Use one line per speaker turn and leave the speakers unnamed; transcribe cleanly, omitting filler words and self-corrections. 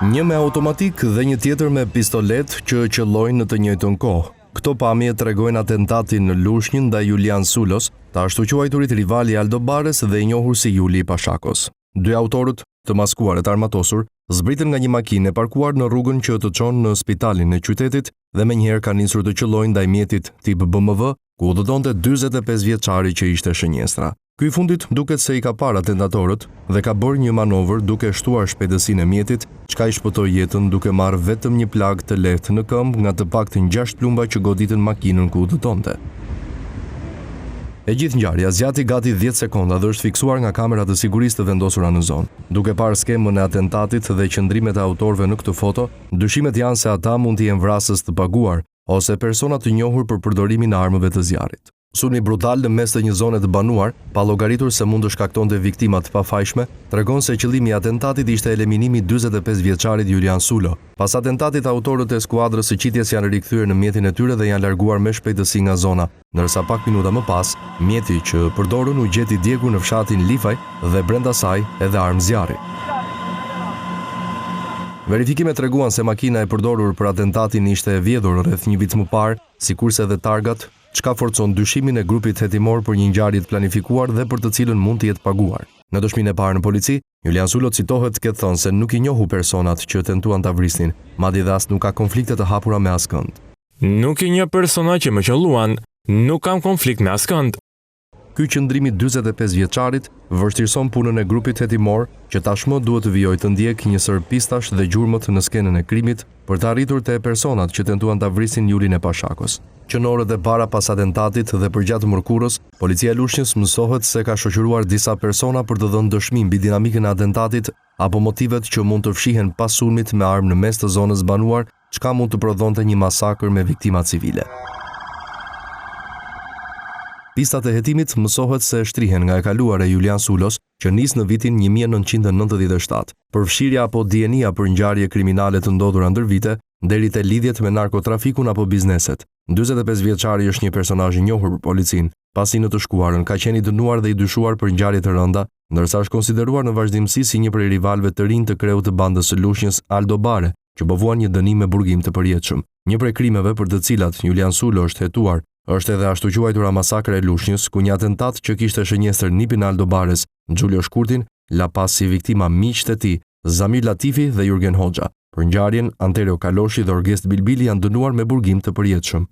Një me automatik dhe një tjetër me pistolet që qëllojnë në të njëjtën kohë. Këto pamje tregojnë atentatin në Lushnjë ndaj Julian Sulos, të ashtu quajturit rivali Aldo Bares dhe i njohur si Juli Pashakos. Dy autorët, të maskuar e të armatosur, zbritën nga një makinë e parkuar në rrugën që të çon në spitalin e qytetit dhe menjëherë kanë nisur të qëllojnë ndaj mjetit tip BMW, ku udhëtonte 45 vjeçari që ishte shënjestra. Ky i fundit duket se i ka parë atentatorët dhe ka bërë një manovër duke shtuar shpejtësinë e mjetit, çka i shpëtoi jetën duke marrë vetëm një plagë të lehtë në këmbë nga të paktën 6 plumba që goditën makinën ku udhëtonte. E gjithë ngjarja zgjati gati 10 sekonda dhe është fiksuar nga kamerat e sigurisë të vendosura në zonë. Duke parë skemën e atentatit dhe qëndrimet e autorëve në këtë foto, dyshimet janë se ata mund të jenë vrasës të paguar ose persona të njohur për përdorimin e armëve të zjarrit. Sulmi brutal në mes të një zone të banuar, pa llogaritur se mund të shkaktonte viktima të pafajshme, tregon se qëllimi i atentatit ishte eliminimi 45 vjeçarit Julian Sulo. Pas atentatit, autorët e skuadrës së qitjes janë rikthyer në mjetin e tyre dhe janë larguar me shpejtësi nga zona, ndërsa pak minuta më pas, mjeti që përdorën u gjeti djegur në fshatin Lifaj dhe brenda saj edhe armë zjarri. Verifikimet treguan se makina e përdorur për atentatin ishte e vjedhur rreth një vit më parë, sikurse edhe targat, çka forcon dyshimin e grupit hetimor për një ngjarje të planifikuar dhe për të cilën mund të jetë paguar. Në dëshminë e parë në polici, Julian Sulo citohet këtë thënë se nuk i njohu personat që tentuan ta vrisnin, madje as nuk ka konflikte të hapura me askënd.
Nuk i njeh persona që më qelluan, nuk kam konflikt me askënd.
Ky qëndrimi 45 vjeçarit vështirëson punën e grupit hetimor që tashmë duhet të vijojë të ndjek një sër pistash dhe gjurmët në skenën e krimit për të arritur te personat që tentuan ta vrisin Julin e Pashakos. Që në orët e para pas atentatit dhe përgjatë mërkurës, policia e Lushnjës mësohet se ka shoqëruar disa persona për të dhënë dëshmi mbi dinamikën e atentatit apo motivet që mund të fshihen pas sulmit me armë në mes të zonës banuar, çka mund të prodhonte një masakër me viktima civile. Pistat e hetimit mësohet se shtrihen nga e kaluara e Julian Sulos, që nis në vitin 1997, përfshirja apo dienia për ngjarje kriminale të ndodhura ndër vite, deri te lidhjet me narkotrafikun apo bizneset. 45 vjeçari është një personazh i njohur për policinë, pasi në të shkuarën ka qenë i dënuar dhe i dyshuar për ngjarje të rënda, ndërsa është konsideruar në vazhdimsi si një prej rivalëve të rinj të kreut të bandës së Lushnjës Aldo Bare, që bovuan një dënim me burgim të përjetshëm. Një prej krimeve për të cilat Julian Sulo është hetuar është edhe ashtu quajtura masakra e Lushnjës, ku një atentat që kishte shënjestër nipin Aldo Bares, Xhulio Shkurtin, la pas si viktima miqtë e tij, Zamir Latifi dhe Jurgen Hoxha. Për ngjarjen, Anterio Kaloshi dhe Orgest Bilbili janë dënuar me burgim të përjetshëm.